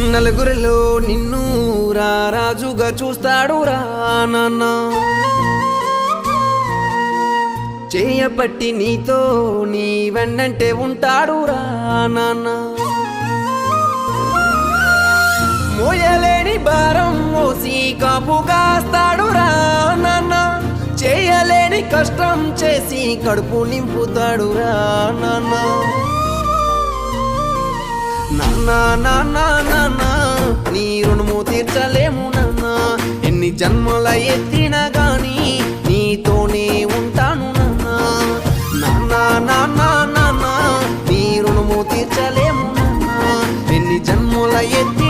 నలుగురిలో నిన్ను రాజుగా చూస్తాడు రా నాన్న చేయబట్టి నీతో నీ వెన్నంటే ఉంటాడు రా నాన్న మోయలేని భారం మోసి కాపు కాస్తాడు రా నాన్న చేయలేని కష్టం చేసి కడుపు నింపుతాడు రా నాన్న నాన్న నాన్న నాన్న నీ రుణము తీర్చలేము నాన్న ఎన్ని జన్మల ఎత్తినా గాని నీతోనే ఉంటాను నాన్న నాన్న నాన్న నాన్న నీ రుణము తీర్చలేము నాన్న ఎన్ని జన్మల ఎత్తి